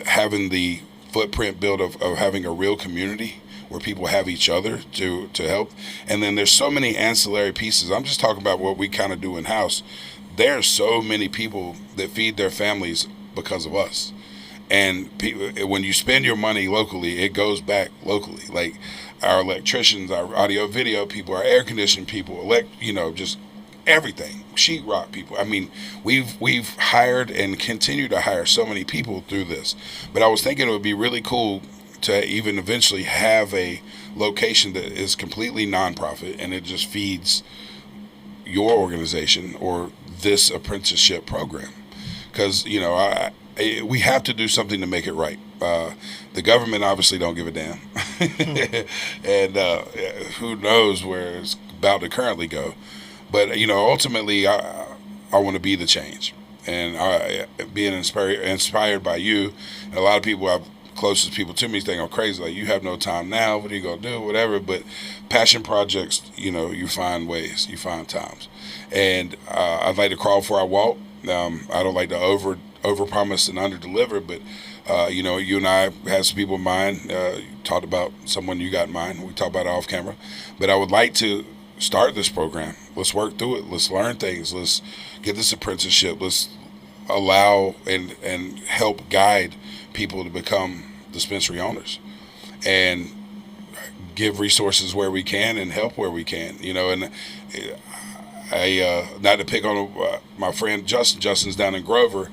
having the footprint build of having a real community where people have each other to help. And then there's so many ancillary pieces. I'm just talking about what we kind of do in-house. There's so many people that feed their families because of us. And when you spend your money locally, it goes back locally. Like our electricians, our audio video people, our air conditioning people, just everything, sheetrock people. I mean, we've hired and continue to hire so many people through this. But I was thinking it would be really cool to even eventually have a location that is completely nonprofit and it just feeds your organization or this apprenticeship program, because we have to do something to make it right. The government obviously don't give a damn, and who knows where it's about to currently go. But ultimately, I want to be the change, and being inspired by you, and a lot of people closest people to me think I'm crazy. Like, you have no time now. What are you gonna do? Whatever. But passion projects, you find ways, you find times. And I'd like to crawl before I walk. I don't like to over promise and under deliver. But you and I had some people in mind. Talked about someone you got in mind. We talked about it off camera. But I would like to start this program. Let's work through it. Let's learn things. Let's get this apprenticeship. Let's allow and help guide people to become dispensary owners, and give resources where we can and help where we can. And I not to pick on my friend Justin. Justin's down in Grover.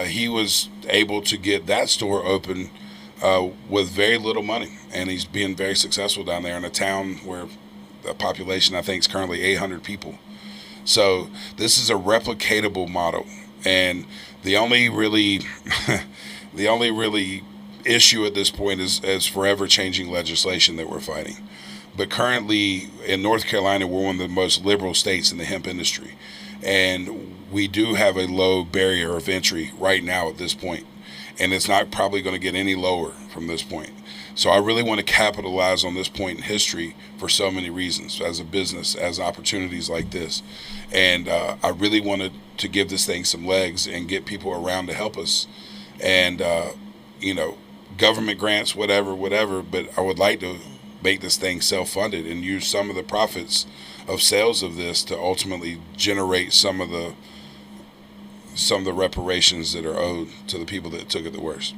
He was able to get that store open with very little money, and he's being very successful down there in a town where the population I think is currently 800 people. So this is a replicatable model, and the only really issue at this point is forever changing legislation that we're fighting. But currently in North Carolina, we're one of the most liberal states in the hemp industry, and we do have a low barrier of entry right now at this point, and it's not probably going to get any lower from this point. So I really want to capitalize on this point in history for so many reasons, as a business, as opportunities like this. And I really wanted to give this thing some legs and get people around to help us. And, government grants, whatever, but I would like to make this thing self-funded and use some of the profits of sales of this to ultimately generate some of the reparations that are owed to the people that took it the worst.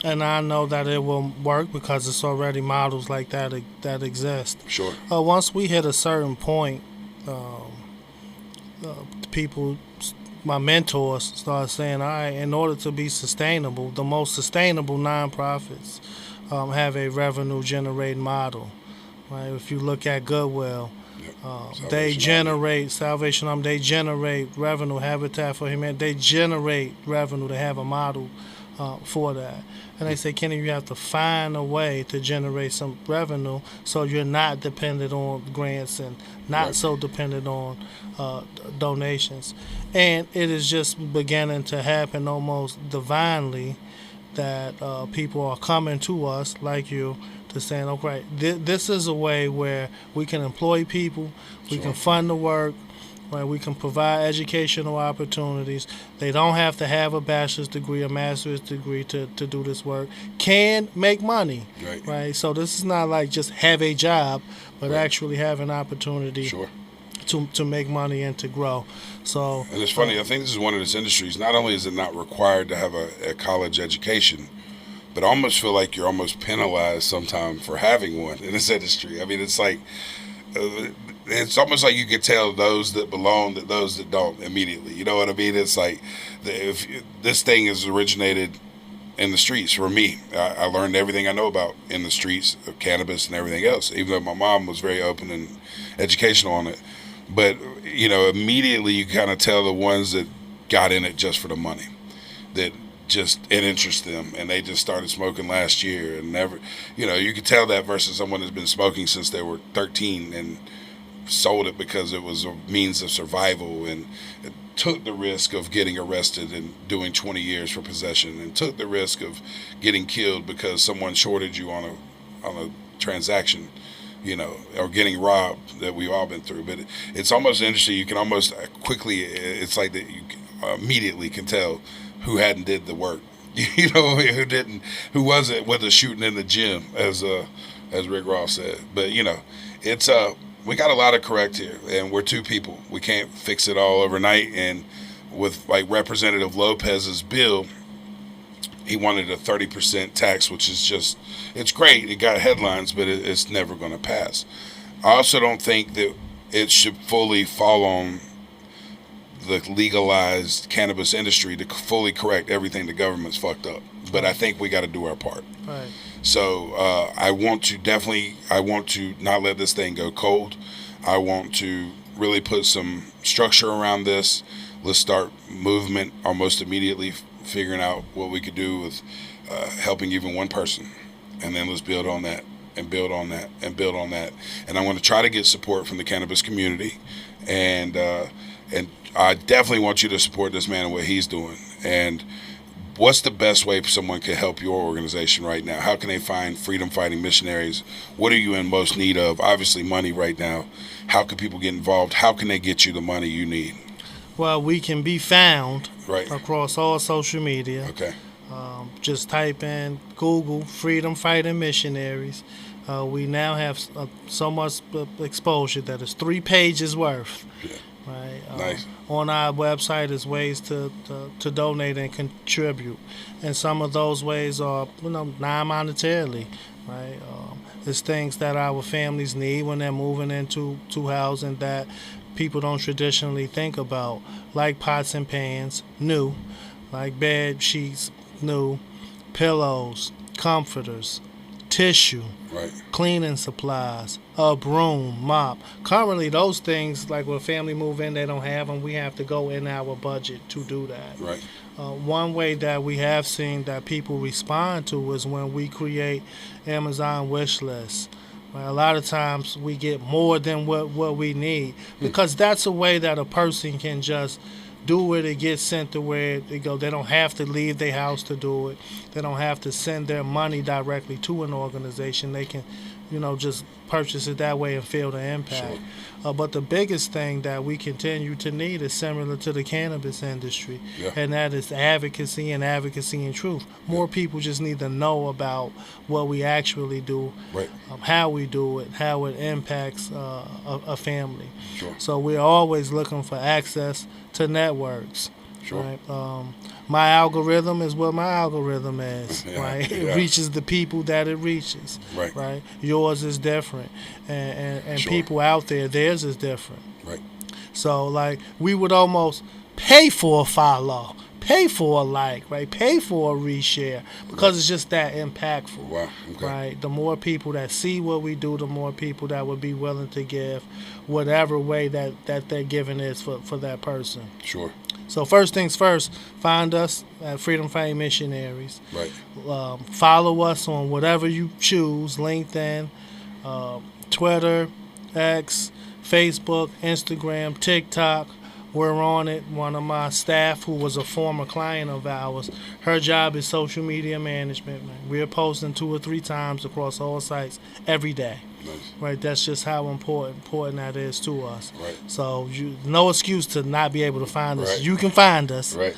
And I know that it will work because it's already models like that exist. Sure. Once we hit a certain point, people, my mentors, start saying, all right, in order to be sustainable, the most sustainable nonprofits have a revenue generating model. Right? If you look at Goodwill, Salvation They Army. generate Salvation Army. They generate revenue. Habitat for Humanity. They generate revenue. They have a model for that. And they say, Kenny, you have to find a way to generate some revenue so you're not dependent on grants and not Right. so dependent on donations. And it is just beginning to happen almost divinely that people are coming to us like you to saying, okay, this is a way where we can employ people, we can fund the work, right? We can provide educational opportunities. They don't have to have a bachelor's degree, a master's degree to do this work. Can make money, right? So this is not like just have a job, but actually have an opportunity to make money and to grow. So, and it's funny, I think this is one of those industries, not only is it not required to have a college education, but I almost feel like you're almost penalized sometimes for having one in this industry. I mean, it's like, it's almost like you can tell those that belong that those that don't immediately. You know what I mean? It's like, if this thing is originated in the streets for me. I learned everything I know about in the streets of cannabis and everything else, even though my mom was very open and educational on it. But, you know, immediately you kind of tell the ones that got in it just for the money, that just it interests them, and they just started smoking last year and never, you know, you could tell that versus someone that's been smoking since they were 13 and sold it because it was a means of survival and took the risk of getting arrested and doing 20 years for possession and took the risk of getting killed because someone shorted you on a transaction, you know, or getting robbed, that we've all been through. But it's almost interesting. You can almost quickly, it's like that you immediately can tell who hadn't did the work, you know, who wasn't with the shooting in the gym, as Rick Ross said. But, you know, it's we got a lot of correct here, and we're two people. We can't fix it all overnight. And with like Representative Lopez's bill, he wanted a 30% tax, which is just, it's great. It got headlines, but it's never going to pass. I also don't think that it should fully fall on the legalized cannabis industry to fully correct everything the government's fucked up. But I think we got to do our part. Right. So I want to not let this thing go cold. I want to really put some structure around this. Let's start movement almost immediately, figuring out what we could do with helping even one person. And then let's build on that and build on that and build on that. And I want to try to get support from the cannabis community. And I definitely want you to support this man and what he's doing. And what's the best way someone can help your organization right now? How can they find Freedom Fighting Missionaries? What are you in most need of? Obviously money right now. How can people get involved? How can they get you the money you need? Well, we can be found across all social media. Okay. Just type in Google Freedom Fighting Missionaries. We now have so much exposure that it's 3 pages worth. Yeah. Right. Nice. On our website is ways to donate and contribute, and some of those ways are, you know, non-monetarily, right? It's things that our families need when they're moving into housing that people don't traditionally think about, like pots and pans, new, like bed sheets, new, pillows, comforters, tissue, cleaning supplies, a broom, mop. Currently, those things, like when family move in, they don't have them. We have to go in our budget to do that. Right. One way that we have seen that people respond to is when we create Amazon wish lists. Right? A lot of times we get more than what we need, because that's a way that a person can just do it. It gets sent to where they go. They don't have to leave their house to do it. They don't have to send their money directly to an organization. They can, you know, just purchase it that way and feel the impact. Sure. But the biggest thing that we continue to need is similar to the cannabis industry, and that is advocacy and truth. More people just need to know about what we actually do, how we do it, how it impacts a family. Sure. So we're always looking for access to networks. Sure. Right? My algorithm is what my algorithm is, right? It reaches the people that it reaches, right? Yours is different, and people out there, theirs is different. Right. So, like, we would almost pay for a follow, pay for a like, right? Pay for a reshare because it's just that impactful. Wow. Okay. Right? The more people that see what we do, the more people that would be willing to give whatever way that they're giving is for that person. Sure. So first things first, find us at Freedom Fighting Missionaries. Right. Follow us on whatever you choose, LinkedIn, Twitter, X, Facebook, Instagram, TikTok. We're on it. One of my staff, who was a former client of ours, her job is social media management. Man. We're posting 2 or 3 times across all sites every day. Nice. Right, that's just how important that is to us. Right. So no excuse to not be able to find us. Right. You can find us. Right.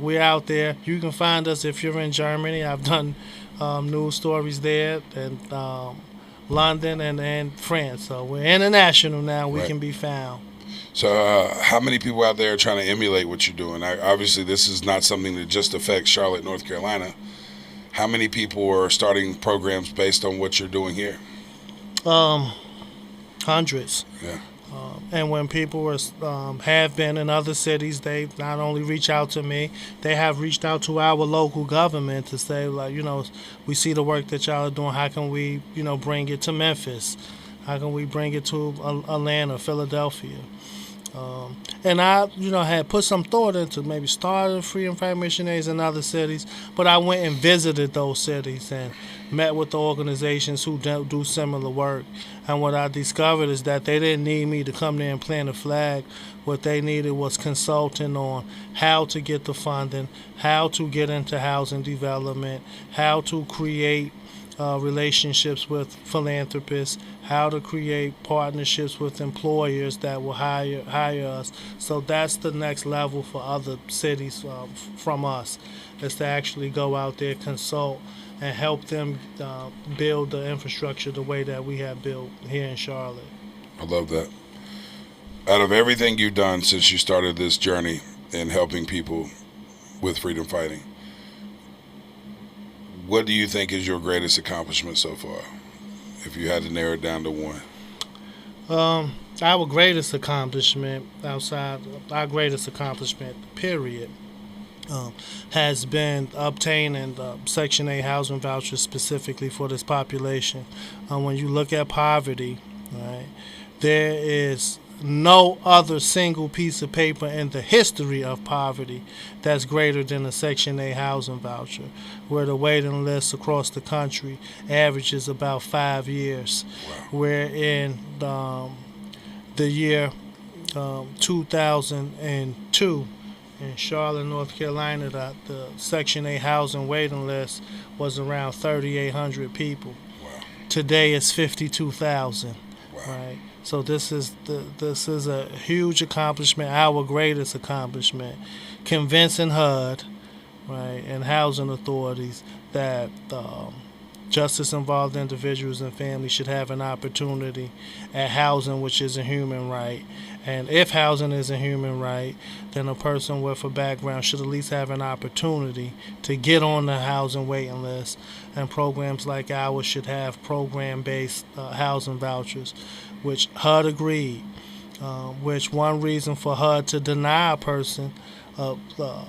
We're out there. You can find us if you're in Germany. I've done news stories there, and London and France. So we're international now. We can be found. So how many people out there are trying to emulate what you're doing? Obviously, this is not something that just affects Charlotte, North Carolina. How many people are starting programs based on what you're doing here? Hundreds. Yeah. And when people have been in other cities, they not only reach out to me, they have reached out to our local government to say, like, we see the work that y'all are doing. How can we, bring it to Memphis? How can we bring it to Atlanta, Philadelphia? And I, had put some thought into maybe starting Freedom Fighting Missionaries in other cities, but I went and visited those cities and met with the organizations who do similar work. And what I discovered is that they didn't need me to come there and plant a flag. What they needed was consulting on how to get the funding, how to get into housing development, how to create relationships with philanthropists, how to create partnerships with employers that will hire us. So that's the next level for other cities from us, is to actually go out there, consult, and help them build the infrastructure the way that we have built here in Charlotte. I love that. Out of everything you've done since you started this journey in helping people with freedom fighting, what do you think is your greatest accomplishment so far, if you had to narrow it down to one? Our greatest accomplishment, period, has been obtaining Section 8 housing vouchers specifically for this population. When you look at poverty, right, there is no other single piece of paper in the history of poverty that's greater than a Section 8 housing voucher, where the waiting list across the country averages about 5 years. Wow. Where in the year 2002, in Charlotte, North Carolina, the Section 8 housing waiting list was around 3,800 people. Wow. Today it's 52,000. Wow. Right. So this is a huge accomplishment, our greatest accomplishment, convincing HUD, right, and housing authorities that justice-involved individuals and families should have an opportunity at housing, which is a human right. And if housing is a human right, then a person with a background should at least have an opportunity to get on the housing waiting list. And programs like ours should have program-based housing vouchers, which HUD agreed, which one reason for HUD to deny a person a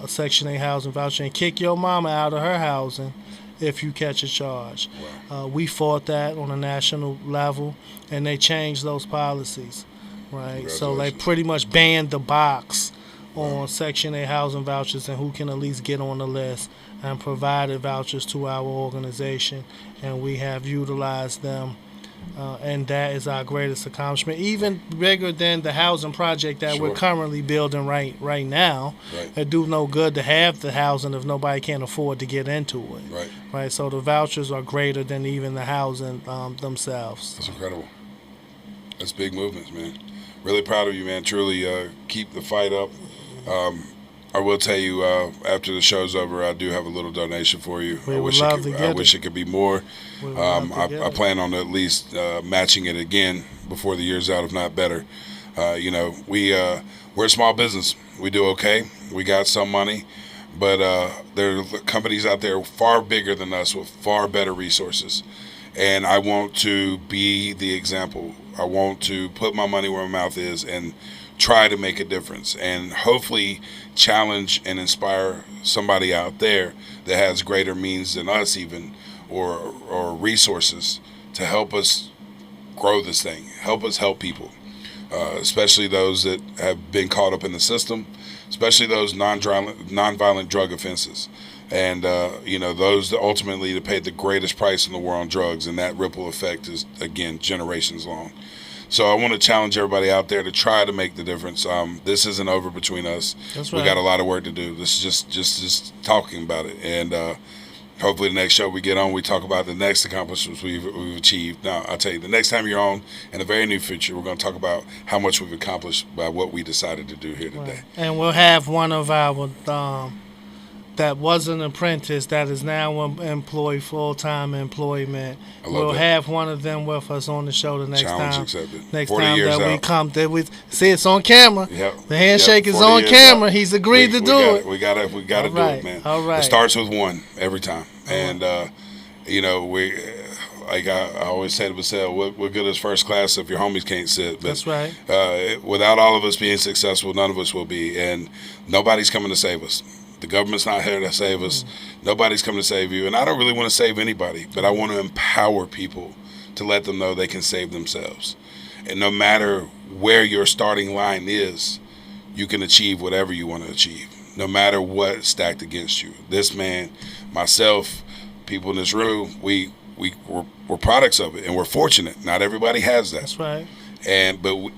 Section 8 housing voucher and kick your mama out of her housing if you catch a charge. Wow. We fought that on a national level, and they changed those policies, right? So they pretty much banned the box on Section 8 housing vouchers and who can at least get on the list, and provided vouchers to our organization, and we have utilized them. And that is our greatest accomplishment, even bigger than the housing project that we're currently building right now. Right. It do no good to have the housing if nobody can afford to get into it. Right. So the vouchers are greater than even the housing themselves. That's incredible. That's big movements, man. Really proud of you, man. Truly keep the fight up. I will tell you, after the show's over, I do have a little donation for you. I wish it could be more. I plan on at least matching it again before the year's out, if not better. We're a small business. We do okay. We got some money, but there are companies out there far bigger than us with far better resources. And I want to be the example. I want to put my money where my mouth is and try to make a difference and hopefully challenge and inspire somebody out there that has greater means than us even, or resources to help us grow this thing, help us help people, especially those that have been caught up in the system, especially those nonviolent drug offenses. And, those that ultimately to pay the greatest price in the war on drugs. And that ripple effect is, again, generations long. So I want to challenge everybody out there to try to make the difference. This isn't over between us. That's We right. got a lot of work to do. This is just talking about it. And hopefully the next show we get on, we talk about the next accomplishments we've achieved. Now, I'll tell you, the next time you're on, in the very near future, we're going to talk about how much we've accomplished by what we decided to do here today. Right. And we'll have one of our that was an apprentice that is now employed full-time employment. We'll have one of them with us on the show the next Challenge time. accepted. Next 40 time years that we out. come, that we see it's on camera. Yep. The handshake is 40 on years camera. out. He's agreed to do it. We got to All do right. it, man. All right. It starts with one every time. And we, like I always say to myself, what good is first class if your homies can't sit? But, That's right. Without all of us being successful, none of us will be. And nobody's coming to save us. The government's not here to save us. Nobody's coming to save you. And I don't really want to save anybody, but I want to empower people to let them know they can save themselves. And no matter where your starting line is, you can achieve whatever you want to achieve, no matter what's stacked against you. This man, myself, people in this room, we're products of it, and we're fortunate. Not everybody has that. That's right. But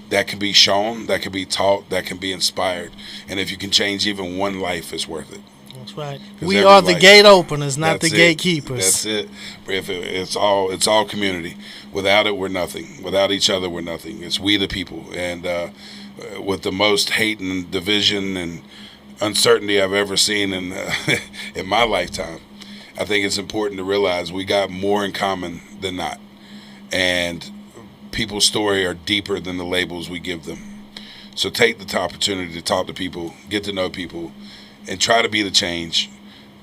that can be shown, that can be taught, that can be inspired. And if you can change even one life, it's worth it. That's right. 'Cause We every are the life- gate openers, not the That's it. gatekeepers. That's it. It's all community. Without it, we're nothing. Without each other, we're nothing. It's we the people. And with the most hate and division and uncertainty I've ever seen in in my lifetime, I think it's important to realize we got more in common than not. And people's story are deeper than the labels we give them. So take the opportunity to talk to people, get to know people, and try to be the change.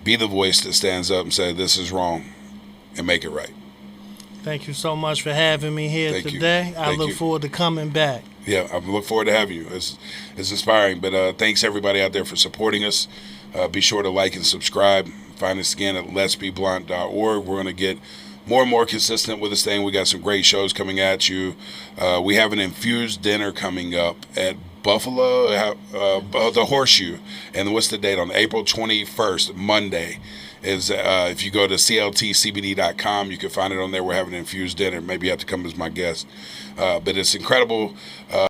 Be the voice that stands up and says this is wrong and make it right. Thank you so much for having me here Thank you. today. I Thank look you. forward to coming back. Yeah, I look forward to having you. It's inspiring. But thanks everybody out there for supporting us. Be sure to like and subscribe. Find us again at letsbeblunt.org. We're going to get more and more consistent with this thing. We got some great shows coming at you. We have an infused dinner coming up at Buffalo, the Horseshoe. And what's the date on April 21st, Monday? Is if you go to cltcbd.com, you can find it on there. We're having an infused dinner. Maybe you have to come as my guest. But it's incredible.